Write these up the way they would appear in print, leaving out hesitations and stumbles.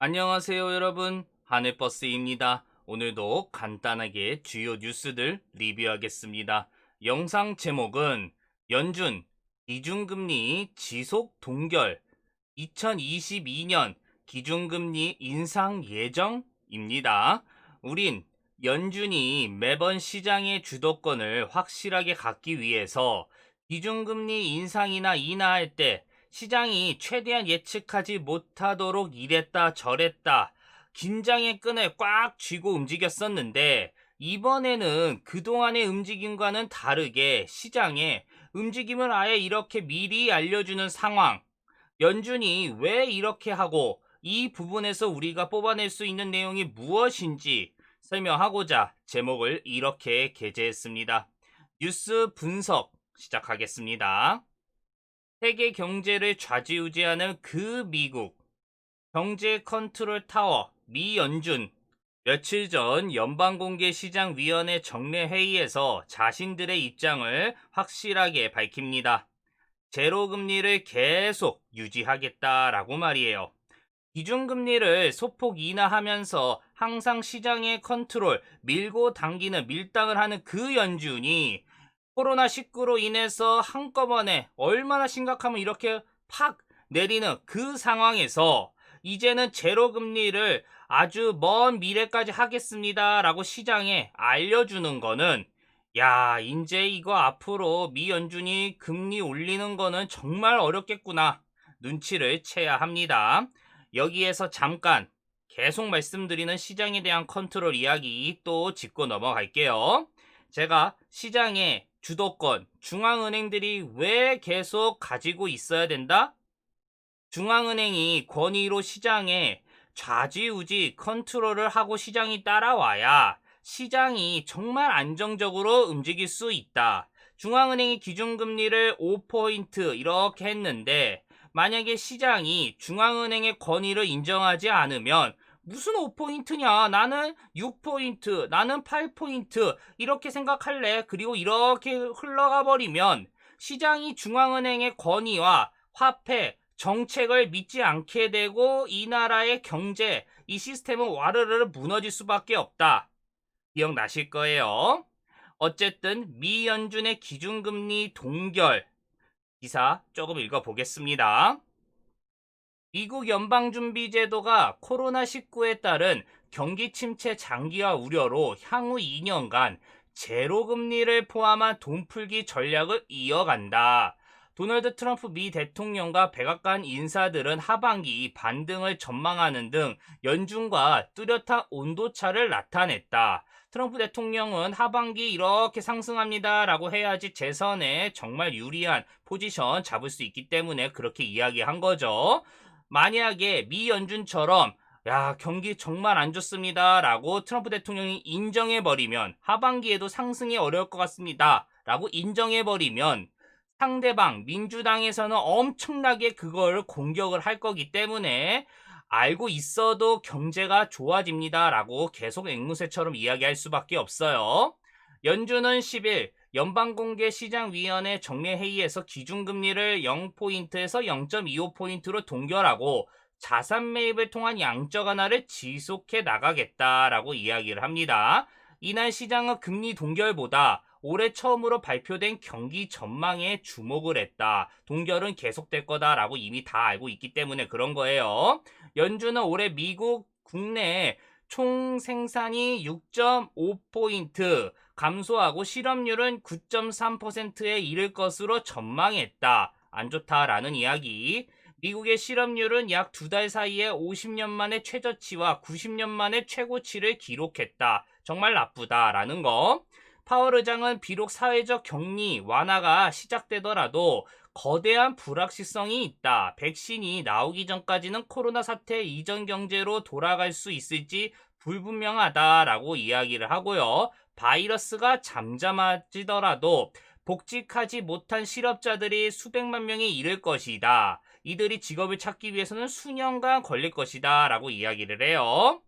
안녕하세요, 여러분. 하늘버스입니다. 오늘도 간단하게 주요 뉴스들 리뷰하겠습니다. 영상 제목은 연준 기준금리 지속 동결 2022년 기준금리 인상 예정입니다. 우린 연준이 매번 시장의 주도권을 확실하게 갖기 위해서 기준금리 인상이나 인하할 때 시장이 최대한 예측하지 못하도록 이랬다 저랬다 긴장의 끈을 꽉 쥐고 움직였었는데, 이번에는 그동안의 움직임과는 다르게 시장에 움직임을 아예 이렇게 미리 알려주는 상황. 연준이 왜 이렇게 하고 이 부분에서 우리가 뽑아낼 수 있는 내용이 무엇인지 설명하고자 제목을 이렇게 게재했습니다. 뉴스 분석 시작하겠습니다. 세계 경제를 좌지우지하는 그 미국 경제 컨트롤 타워 미 연준, 며칠 전 연방공개시장위원회 정례 회의에서 자신들의 입장을 확실하게 밝힙니다. 제로 금리를 계속 유지하겠다라고 말이에요. 기준금리를 소폭 인하하면서 항상 시장의 컨트롤, 밀고 당기는 밀당을 하는 그 연준이 코로나19로 인해서 한꺼번에 얼마나 심각하면 이렇게 팍 내리는 그 상황에서 이제는 제로 금리를 아주 먼 미래까지 하겠습니다라고 시장에 알려주는 거는, 야, 이제 이거 앞으로 미 연준이 금리 올리는 거는 정말 어렵겠구나. 눈치를 채야 합니다. 여기에서 잠깐 계속 말씀드리는 시장에 대한 컨트롤 이야기 또 짚고 넘어갈게요. 제가 시장의 주도권, 중앙은행들이 왜 계속 가지고 있어야 된다? 중앙은행이 권위로 시장에 좌지우지 컨트롤을 하고 시장이 따라와야 시장이 정말 안정적으로 움직일 수 있다. 중앙은행이 기준금리를 5포인트 이렇게 했는데, 만약에 시장이 중앙은행의 권위를 인정하지 않으면 무슨 5포인트냐? 나는 6포인트, 나는 8포인트 이렇게 생각할래. 그리고 이렇게 흘러가 버리면 시장이 중앙은행의 권위와 화폐, 정책을 믿지 않게 되고 이 나라의 경제, 이 시스템은 와르르 무너질 수밖에 없다. 기억나실 거예요. 어쨌든 미 연준의 기준금리 동결 기사 조금 읽어보겠습니다. 미국 연방준비제도가 코로나19에 따른 경기 침체 장기화 우려로 향후 2년간 제로금리를 포함한 돈풀기 전략을 이어간다. 도널드 트럼프 미 대통령과 백악관 인사들은 하반기 반등을 전망하는 등 연준과 뚜렷한 온도차를 나타냈다. 트럼프 대통령은 하반기 이렇게 상승합니다 라고 해야지 재선에 정말 유리한 포지션 잡을 수 있기 때문에 그렇게 이야기한 거죠. 만약에 미 연준처럼 야, 경기 정말 안 좋습니다 라고 트럼프 대통령이 인정해버리면, 하반기에도 상승이 어려울 것 같습니다 라고 인정해버리면 상대방 민주당에서는 엄청나게 그걸 공격을 할 거기 때문에 알고 있어도 경제가 좋아집니다 라고 계속 앵무새처럼 이야기할 수밖에 없어요. 연준은 10일 연방공개시장위원회 정례회의에서 기준금리를 0포인트에서 0.25포인트로 동결하고 자산 매입을 통한 양적 완화를 지속해 나가겠다라고 이야기를 합니다. 이날 시장은 금리 동결보다 올해 처음으로 발표된 경기 전망에 주목을 했다. 동결은 계속될 거다라고 이미 다 알고 있기 때문에 그런 거예요. 연준은 올해 미국 국내 총 생산이 6.5포인트 감소하고 실업률은 9.3%에 이를 것으로 전망했다. 안 좋다라는 이야기. 미국의 실업률은 약 2달 사이에 50년 만에 최저치와 90년 만에 최고치를 기록했다. 정말 나쁘다라는 거. 파월 의장은 비록 사회적 격리 완화가 시작되더라도 거대한 불확실성이 있다. 백신이 나오기 전까지는 코로나 사태 이전 경제로 돌아갈 수 있을지 불분명하다라고 이야기를 하고요. 바이러스가 잠잠해지더라도 복직하지 못한 실업자들이 수백만 명이 이를 것이다. 이들이 직업을 찾기 위해서는 수년간 걸릴 것이다 라고 이야기를 해요.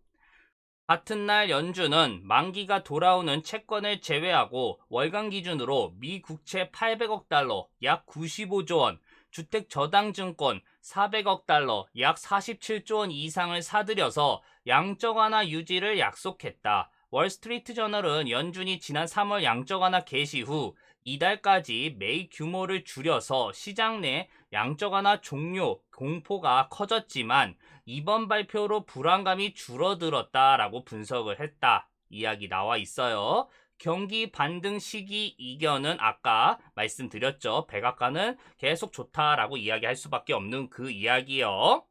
같은 날 연준은 만기가 돌아오는 채권을 제외하고 월간 기준으로 미 국채 800억 달러, 약 95조 원, 주택저당증권 400억 달러, 약 47조 원 이상을 사들여서 양적 완화 유지를 약속했다. 월스트리트 저널은 연준이 지난 3월 양적 완화 개시 후 이달까지 매일 규모를 줄여서 시장 내 양적 완화 종료 공포가 커졌지만 이번 발표로 불안감이 줄어들었다라고 분석을 했다. 이야기 나와 있어요. 경기 반등 시기 이견은 아까 말씀드렸죠. 백악관은 계속 좋다라고 이야기할 수밖에 없는 그 이야기요.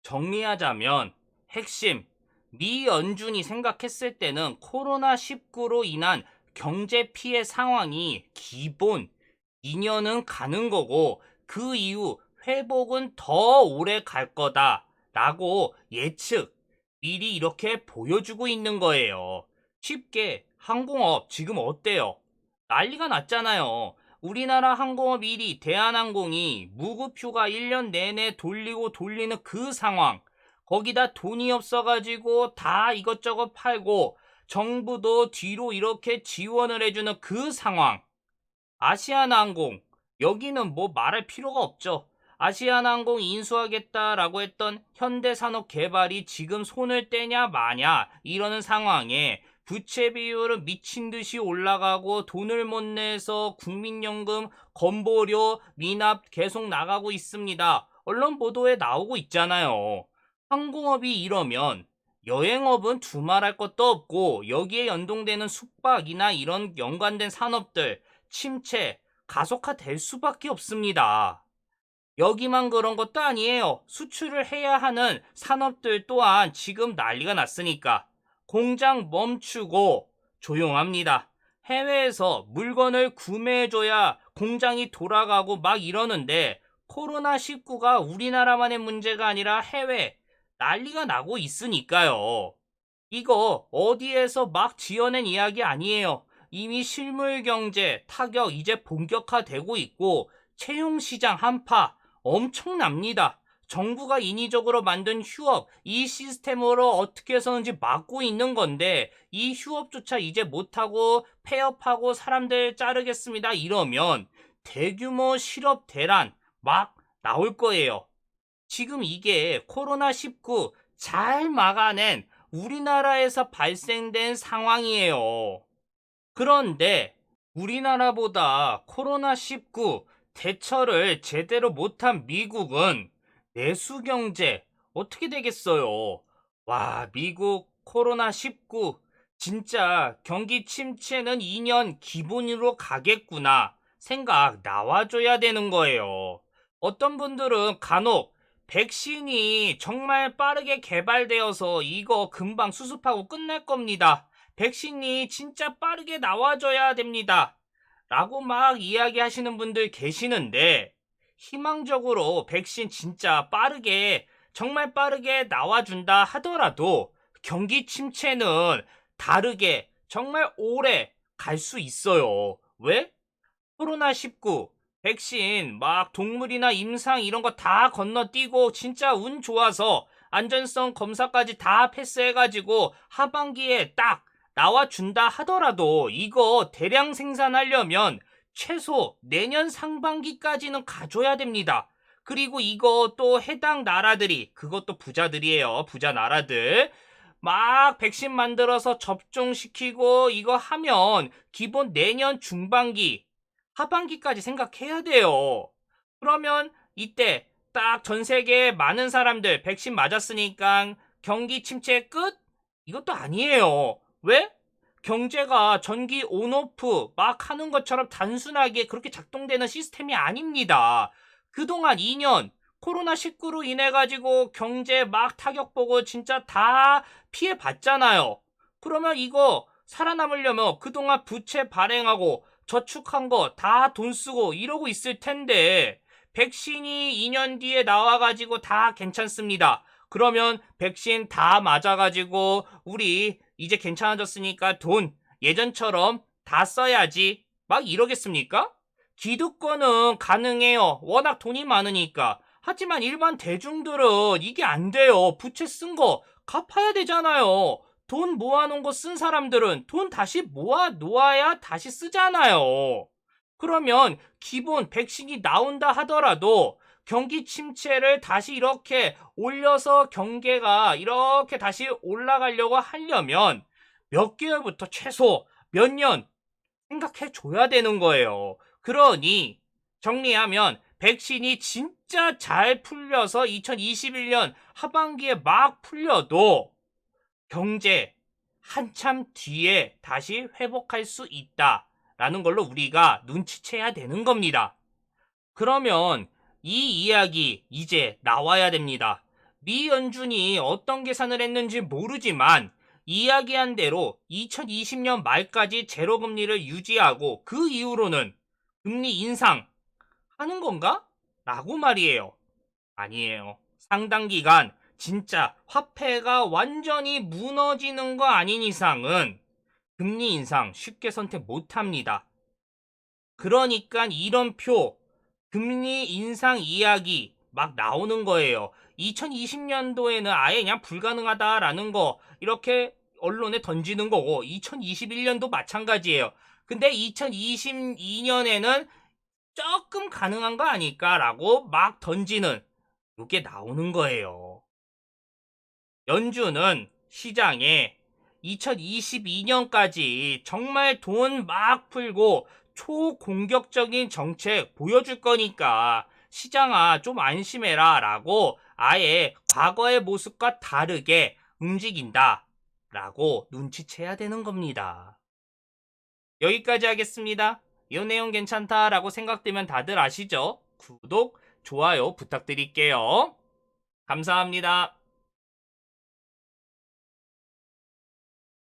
정리하자면 핵심, 미 연준이 생각했을 때는 코로나19로 인한 경제 피해 상황이 기본 2년은 가는 거고 그 이후 회복은 더 오래 갈 거다라고 예측, 미리 이렇게 보여주고 있는 거예요. 쉽게 항공업 지금 어때요? 난리가 났잖아요. 우리나라 항공업 1위 대한항공이 무급휴가 1년 내내 돌리고 돌리는 그 상황. 거기다 돈이 없어가지고 다 이것저것 팔고 정부도 뒤로 이렇게 지원을 해주는 그 상황. 아시아나항공, 여기는 뭐 말할 필요가 없죠. 아시아나항공 인수하겠다라고 했던 현대산업개발이 지금 손을 떼냐 마냐 이러는 상황에 부채 비율은 미친 듯이 올라가고 돈을 못 내서 국민연금, 건보료, 미납 계속 나가고 있습니다. 언론 보도에 나오고 있잖아요. 항공업이 이러면 여행업은 두말할 것도 없고 여기에 연동되는 숙박이나 이런 연관된 산업들 침체, 가속화될 수밖에 없습니다. 여기만 그런 것도 아니에요. 수출을 해야 하는 산업들 또한 지금 난리가 났으니까 공장 멈추고 조용합니다. 해외에서 물건을 구매해줘야 공장이 돌아가고 막 이러는데 코로나19가 우리나라만의 문제가 아니라 해외 난리가 나고 있으니까요. 이거 어디에서 막 지어낸 이야기 아니에요. 이미 실물 경제 타격 이제 본격화되고 있고 채용시장 한파 엄청납니다. 정부가 인위적으로 만든 휴업 이 시스템으로 어떻게 해서든지 막고 있는 건데 이 휴업조차 이제 못하고 폐업하고 사람들 자르겠습니다 이러면 대규모 실업 대란 막 나올 거예요. 지금 이게 코로나19 잘 막아낸 우리나라에서 발생된 상황이에요. 그런데 우리나라보다 코로나19 대처를 제대로 못한 미국은 내수 경제 어떻게 되겠어요? 와, 미국 코로나19 진짜 경기 침체는 2년 기본으로 가겠구나 생각 나와줘야 되는 거예요. 어떤 분들은 간혹 백신이 정말 빠르게 개발되어서 이거 금방 수습하고 끝날 겁니다. 백신이 진짜 빠르게 나와줘야 됩니다. 라고 막 이야기하시는 분들 계시는데 희망적으로 백신 진짜 빠르게 정말 빠르게 나와준다 하더라도 경기 침체는 다르게 정말 오래 갈 수 있어요. 왜? 코로나19 백신 막 동물이나 임상 이런 거 다 건너뛰고 진짜 운 좋아서 안전성 검사까지 다 패스해가지고 하반기에 딱 나와준다 하더라도 이거 대량 생산하려면 최소 내년 상반기까지는 가줘야 됩니다. 그리고 이거 또 해당 나라들이 그것도 부자들이에요. 부자 나라들 막 백신 만들어서 접종시키고 이거 하면 기본 내년 중반기 하반기까지 생각해야 돼요. 그러면 이때 딱 전 세계 많은 사람들 백신 맞았으니까 경기 침체 끝? 이것도 아니에요. 왜? 경제가 전기 온오프 막 하는 것처럼 단순하게 그렇게 작동되는 시스템이 아닙니다. 그동안 2년 코로나19로 인해 가지고 경제 막 타격 보고 진짜 다 피해 봤잖아요. 그러면 이거 살아남으려면 그동안 부채 발행하고 저축한 거 다 돈 쓰고 이러고 있을 텐데 백신이 2년 뒤에 나와가지고 다 괜찮습니다. 그러면 백신 다 맞아가지고 우리 이제 괜찮아졌으니까 돈 예전처럼 다 써야지 막 이러겠습니까? 기득권은 가능해요. 워낙 돈이 많으니까. 하지만 일반 대중들은 이게 안 돼요. 부채 쓴 거 갚아야 되잖아요. 돈 모아놓은 거 쓴 사람들은 돈 다시 모아 놓아야 다시 쓰잖아요. 그러면 기본 백신이 나온다 하더라도 경기 침체를 다시 이렇게 올려서 경계가 이렇게 다시 올라가려고 하려면 몇 개월부터 최소 몇 년 생각해 줘야 되는 거예요. 그러니 정리하면 백신이 진짜 잘 풀려서 2021년 하반기에 막 풀려도 경제 한참 뒤에 다시 회복할 수 있다라는 걸로 우리가 눈치채야 되는 겁니다. 그러면 이 이야기 이제 나와야 됩니다. 미 연준이 어떤 계산을 했는지 모르지만 이야기한 대로 2020년 말까지 제로금리를 유지하고 그 이후로는 금리 인상하는 건가? 라고 말이에요. 아니에요. 상당 기간 진짜 화폐가 완전히 무너지는 거 아닌 이상은 금리 인상 쉽게 선택 못합니다. 그러니까 이런 금리 인상 이야기 막 나오는 거예요. 2020년도에는 아예 그냥 불가능하다라는 거 이렇게 언론에 던지는 거고 2021년도 마찬가지예요. 근데 2022년에는 조금 가능한 거 아닐까라고 막 던지는 이게 나오는 거예요. 연준은 시장에 2022년까지 정말 돈 막 풀고 초공격적인 정책 보여줄 거니까 시장아 좀 안심해라 라고 아예 과거의 모습과 다르게 움직인다 라고 눈치채야 되는 겁니다. 여기까지 하겠습니다. 이 내용 괜찮다 라고 생각되면 다들 아시죠? 구독, 좋아요 부탁드릴게요. 감사합니다.